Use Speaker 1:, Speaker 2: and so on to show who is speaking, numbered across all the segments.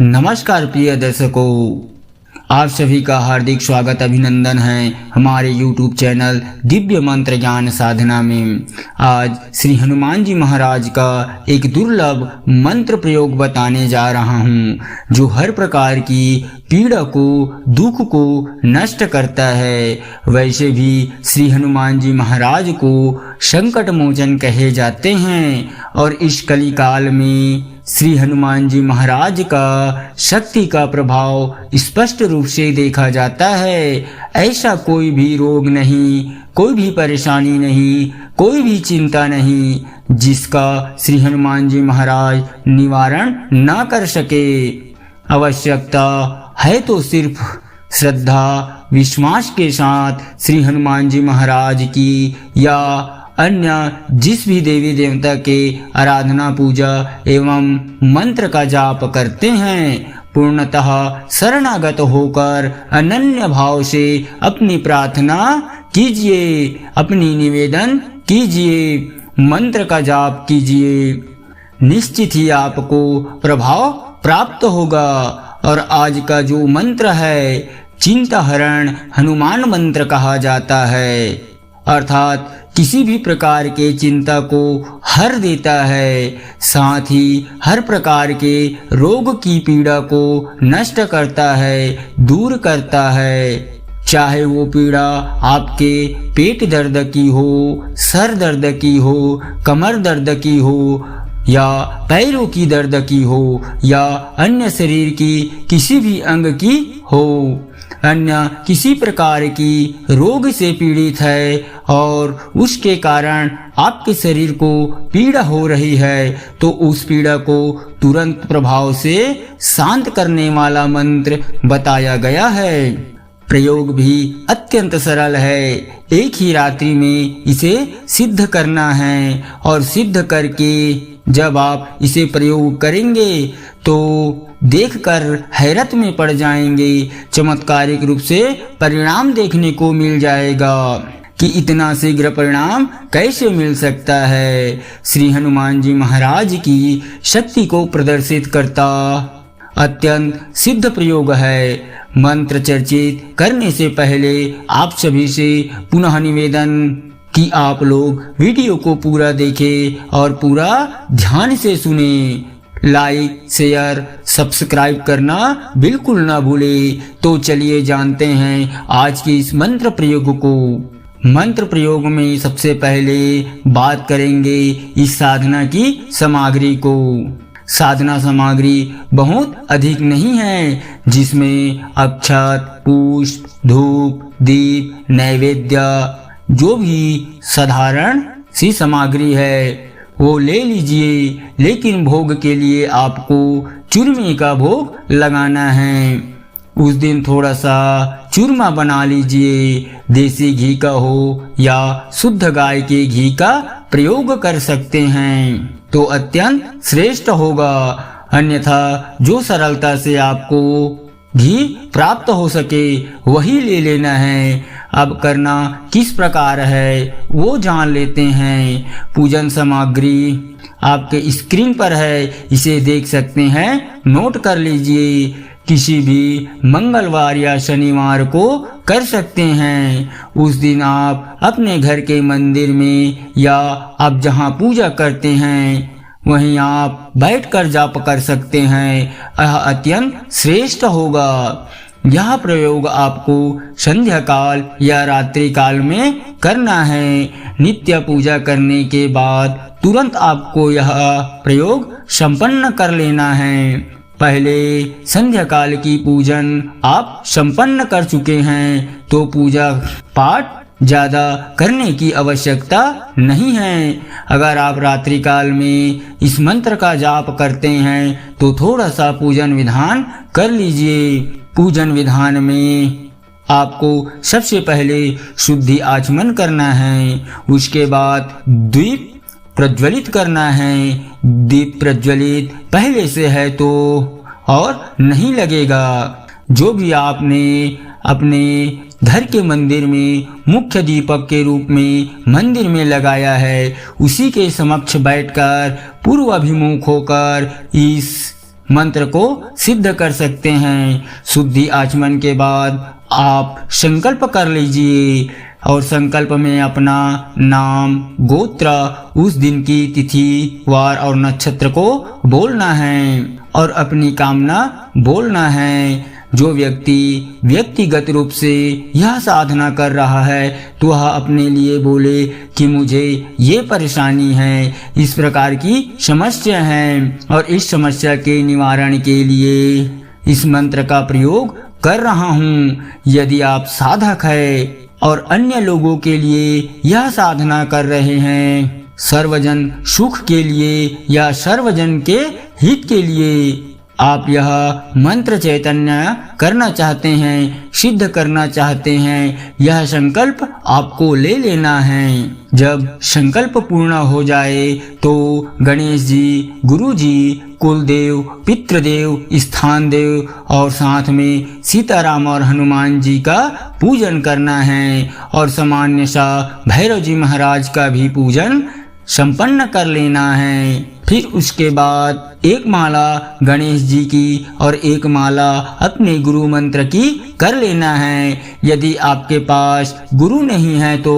Speaker 1: नमस्कार प्रिय दर्शकों, आप सभी का हार्दिक स्वागत अभिनंदन है हमारे YouTube चैनल दिव्य मंत्र ज्ञान साधना में। आज श्री हनुमान जी महाराज का एक दुर्लभ मंत्र प्रयोग बताने जा रहा हूँ, जो हर प्रकार की पीड़ा को, दुख को नष्ट करता है। वैसे भी श्री हनुमान जी महाराज को संकट मोचन कहे जाते हैं और इस कली काल में श्री हनुमान जी महाराज का शक्ति का प्रभाव स्पष्ट रूप से देखा जाता है। ऐसा कोई भी रोग नहीं, कोई भी परेशानी नहीं, कोई भी चिंता नहीं, जिसका श्री हनुमान जी महाराज निवारण ना कर सके। आवश्यकता है तो सिर्फ श्रद्धा विश्वास के साथ श्री हनुमान जी महाराज की या अन्य जिस भी देवी देवता के आराधना पूजा एवं मंत्र का जाप करते हैं, पूर्णतः शरणागत होकर अनन्य भाव से अपनी प्रार्थना कीजिए, अपनी निवेदन कीजिए, मंत्र का जाप कीजिए। निश्चित ही आपको प्रभाव प्राप्त होगा। और आज का जो मंत्र है, चिंता हरण हनुमान मंत्र कहा जाता है, अर्थात किसी भी प्रकार के चिंता को हर देता है, साथ ही हर प्रकार के रोग की पीड़ा को नष्ट करता है, दूर करता है। चाहे वो पीड़ा आपके पेट दर्द की हो, सर दर्द की हो, कमर दर्द की हो, या पैरों की दर्द की हो, या अन्य शरीर की किसी भी अंग की हो, अन्य किसी प्रकार की रोग से पीड़ित है और उसके कारण आपके शरीर को पीड़ा हो रही है, तो उस पीड़ा को तुरंत प्रभाव से शांत करने वाला मंत्र बताया गया है। प्रयोग भी अत्यंत सरल है। एक ही रात्रि में इसे सिद्ध करना है और सिद्ध करके जब आप इसे प्रयोग करेंगे तो देखकर हैरत में पड़ जाएंगे। चमत्कारिक रूप से परिणाम देखने को मिल जाएगा कि इतना शीघ्र परिणाम कैसे मिल सकता है। श्री हनुमान जी महाराज की शक्ति को प्रदर्शित करता अत्यंत सिद्ध प्रयोग है। मंत्र चर्चित करने से पहले आप सभी से पुनः निवेदन कि आप लोग वीडियो को पूरा देखें और पूरा ध्यान से सुने। लाइक, शेयर, सब्सक्राइब करना बिल्कुल ना भूले। तो चलिए जानते हैं आज के इस मंत्र प्रयोग को। मंत्र प्रयोग में सबसे पहले बात करेंगे इस साधना की सामग्री को। साधना सामग्री बहुत अधिक नहीं है, जिसमें अक्षत, पुष्प, धूप, दीप, नैवेद्य, जो भी साधारण सी सामग्री है वो ले लीजिए। लेकिन भोग के लिए आपको चूरमे का भोग लगाना है। उस दिन थोड़ा सा चूरमा बना लीजिए। देसी घी का हो या शुद्ध गाय के घी का प्रयोग कर सकते हैं तो अत्यंत श्रेष्ठ होगा। अन्यथा जो सरलता से आपको घी प्राप्त हो सके वही ले लेना है। अब करना किस प्रकार है वो जान लेते हैं। पूजन सामग्री आपके स्क्रीन पर है, इसे देख सकते हैं, नोट कर लीजिए। किसी भी मंगलवार या शनिवार को कर सकते हैं। उस दिन आप अपने घर के मंदिर में या आप जहां पूजा करते हैं वहीं आप बैठकर जाप कर सकते हैं। यह अत्यंत श्रेष्ठ होगा। यह प्रयोग आपको संध्या काल या रात्रि काल में करना है। नित्य पूजा करने के बाद तुरंत आपको यह प्रयोग संपन्न कर लेना है। पहले संध्या काल की पूजन आप संपन्न कर चुके हैं तो पूजा पाठ ज्यादा करने की आवश्यकता नहीं है। अगर आप रात्रि काल में इस मंत्र का जाप करते हैं तो थोड़ा सा पूजन विधान कर लीजिए। पूजन विधान में आपको सबसे पहले शुद्धि आचमन करना है, उसके बाद दीप प्रज्वलित करना है। दीप प्रज्वलित पहले से है तो और नहीं लगेगा। जो भी आपने अपने घर के मंदिर में मुख्य दीपक के रूप में मंदिर में लगाया है, उसी के समक्ष बैठकर पूर्व अभिमुख होकर इस मंत्र को सिद्ध कर सकते हैं। शुद्धि आचमन के बाद आप संकल्प कर लीजिए और संकल्प में अपना नाम, गोत्र, उस दिन की तिथि, वार और नक्षत्र को बोलना है और अपनी कामना बोलना है। जो व्यक्ति व्यक्तिगत रूप से यह साधना कर रहा है तो वह अपने लिए बोले कि मुझे ये परेशानी है, इस प्रकार की समस्या है और इस समस्या के निवारण के लिए इस मंत्र का प्रयोग कर रहा हूँ। यदि आप साधक है और अन्य लोगों के लिए यह साधना कर रहे हैं, सर्वजन सुख के लिए या सर्वजन के हित के लिए आप यह मंत्र चैतन्य करना चाहते हैं, सिद्ध करना चाहते हैं, यह संकल्प आपको ले लेना है। जब संकल्प पूर्ण हो जाए तो गणेश जी, गुरु जी, कुलदेव, पितृदेव, स्थान देव और साथ में सीताराम और हनुमान जी का पूजन करना है और सामान्य सा भैरव जी महाराज का भी पूजन संपन्न कर लेना है। फिर उसके बाद एक माला गणेश जी की और एक माला अपने गुरु मंत्र की कर लेना है। यदि आपके पास गुरु नहीं है तो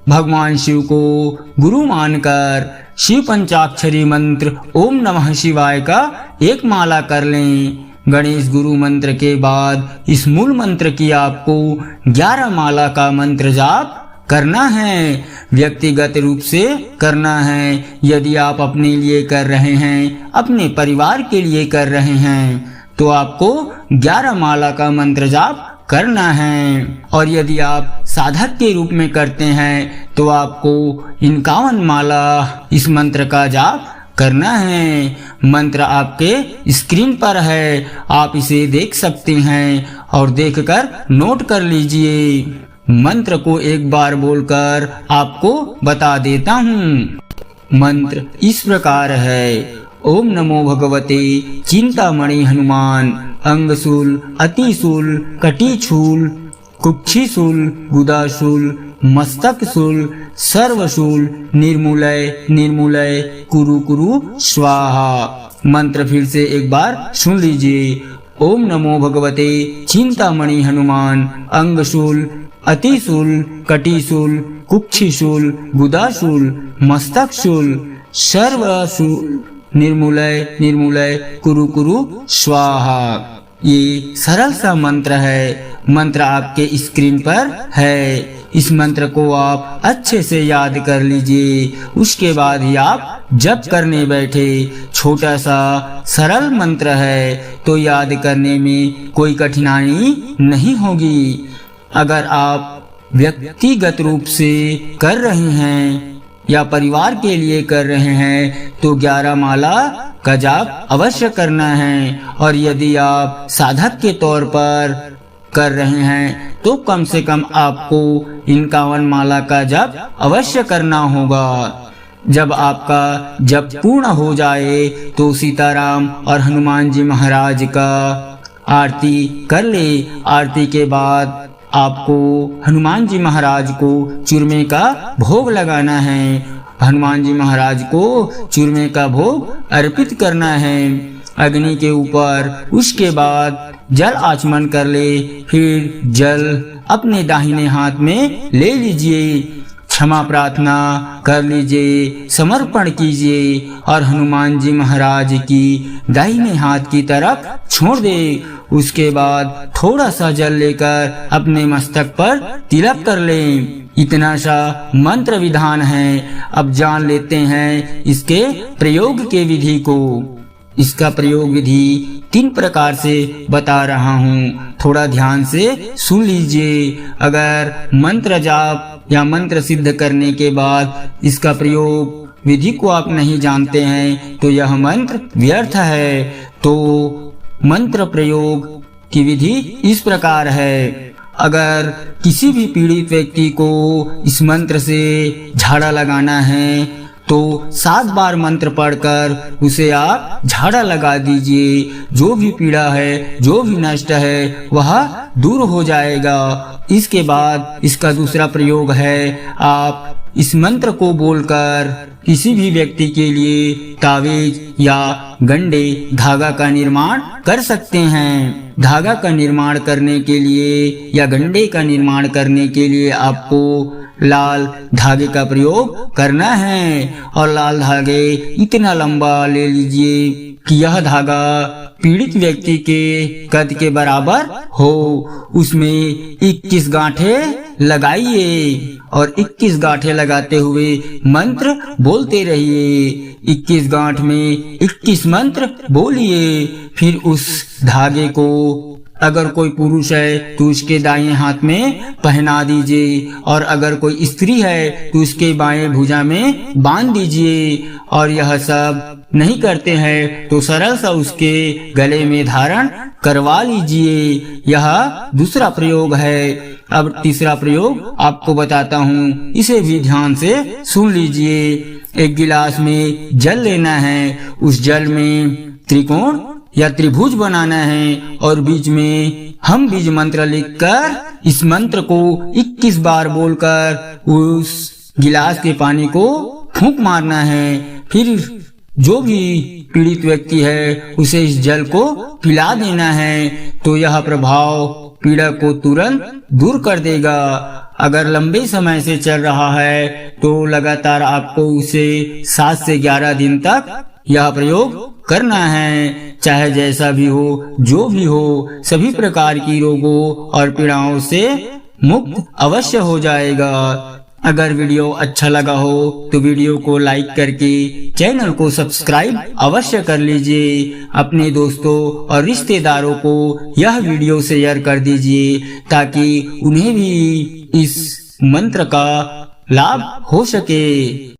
Speaker 1: भगवान शिव को गुरु मानकर शिव पंचाक्षरी मंत्र ओम नमः शिवाय का एक माला कर लें। गणेश गुरु मंत्र के बाद इस मूल मंत्र की आपको 11 माला का मंत्र जाप करना है, व्यक्तिगत रूप से करना है। यदि आप अपने लिए कर रहे हैं, अपने परिवार के लिए कर रहे हैं तो आपको 11 माला का मंत्र जाप करना है और यदि आप साधक के रूप में करते हैं तो आपको 51 माला इस मंत्र का जाप करना है। मंत्र आपके स्क्रीन पर है, आप इसे देख सकते हैं और देखकर नोट कर लीजिए। मंत्र को एक बार बोलकर आपको बता देता हूँ। मंत्र इस प्रकार है, ओम नमो भगवते चिंतामणि हनुमान, अंगशूल, अतिशूल, कटिशूल, कुक्षिशूल, गुदाशूल, मस्तकशूल, सर्वशूल, निर्मूलय निर्मूलय, कुरु कुरु स्वाहा। मंत्र फिर से एक बार सुन लीजिए। ओम नमो भगवते चिंतामणि हनुमान, अंगशूल, अतिशूल, कटिशूल, कुक्षिशूल, गुदाशूल, मस्तकशूल, सर्वशूल, निर्मूलय निर्मूलय, कुरु कुरु स्वाहा। ये सरल सा मंत्र है। मंत्र आपके स्क्रीन पर है। इस मंत्र को आप अच्छे से याद कर लीजिए। उसके बाद ही आप जप करने बैठे। छोटा सा सरल मंत्र है तो याद करने में कोई कठिनाई नहीं होगी। अगर आप व्यक्तिगत रूप से कर रहे हैं या परिवार के लिए कर रहे हैं तो 11 माला का जाप अवश्य करना है और यदि आप साधक के तौर पर कर रहे हैं तो कम से कम आपको 51 माला का जाप अवश्य करना होगा। जब आपका जप पूर्ण हो जाए तो सीताराम और हनुमान जी महाराज का आरती कर ले। आरती के बाद आपको हनुमान जी महाराज को चूरमे का भोग लगाना है। हनुमान जी महाराज को चूरमे का भोग अर्पित करना है अग्नि के ऊपर। उसके बाद जल आचमन कर ले। फिर जल अपने दाहिने हाथ में ले लीजिए, क्षमा प्रार्थना कर लीजिए, समर्पण कीजिए और हनुमान जी महाराज की दाहिने हाथ की तरफ छोड़ दे। उसके बाद थोड़ा सा जल लेकर अपने मस्तक पर तिलक कर लें। इतना सा मंत्र विधान है। अब जान लेते हैं इसके प्रयोग के विधि को। इसका प्रयोग विधि 3 प्रकार से बता रहा हूँ, थोड़ा ध्यान से सुन लीजिए। अगर मंत्र जाप या मंत्र सिद्ध करने के बाद इसका प्रयोग विधि को आप नहीं जानते हैं तो यह मंत्र व्यर्थ है। तो मंत्र प्रयोग की विधि इस प्रकार है। अगर किसी भी पीड़ित व्यक्ति को इस मंत्र से झाड़ा लगाना है तो 7 बार मंत्र पढ़कर उसे आप झाड़ा लगा दीजिए। जो भी पीड़ा है, जो भी नष्ट है वह दूर हो जाएगा। इसके बाद इसका दूसरा प्रयोग है, आप इस मंत्र को बोलकर किसी भी व्यक्ति के लिए तावीज या गंडे धागा का निर्माण कर सकते हैं। धागा का निर्माण करने के लिए या गंडे का निर्माण करने के लिए आपको लाल धागे का प्रयोग करना है और लाल धागे इतना लंबा ले लीजिए कि यह धागा पीड़ित व्यक्ति के कद के बराबर हो। उसमें 21 गांठें लगाइए और 21 गांठें लगाते हुए मंत्र बोलते रहिए। 21 गांठ में 21 मंत्र बोलिए। फिर उस धागे को अगर कोई पुरुष है तो उसके दाएं हाथ में पहना दीजिए और अगर कोई स्त्री है तो उसके बाएं भुजा में बांध दीजिए। और यह सब नहीं करते हैं तो सरल सा उसके गले में धारण करवा लीजिए। यह दूसरा प्रयोग है। अब तीसरा प्रयोग आपको बताता हूँ, इसे भी ध्यान से सुन लीजिए। एक गिलास में जल लेना है, उस जल में त्रिकोण या त्रिभुज बनाना है और बीच में हम बीज मंत्र लिखकर इस मंत्र को 21 बार बोलकर उस गिलास के पानी को फूंक मारना है। फिर जो भी पीड़ित व्यक्ति है उसे इस जल को पिला देना है तो यह प्रभाव पीड़ा को तुरंत दूर कर देगा। अगर लंबे समय से चल रहा है तो लगातार आपको उसे 7 से 11 दिन तक यह प्रयोग करना है। चाहे जैसा भी हो, जो भी हो, सभी प्रकार की रोगों और पीड़ाओं से मुक्त अवश्य हो जाएगा। अगर वीडियो अच्छा लगा हो तो वीडियो को लाइक करके चैनल को सब्सक्राइब अवश्य कर लीजिए। अपने दोस्तों और रिश्तेदारों को यह वीडियो शेयर कर दीजिए ताकि उन्हें भी इस मंत्र का लाभ हो सके।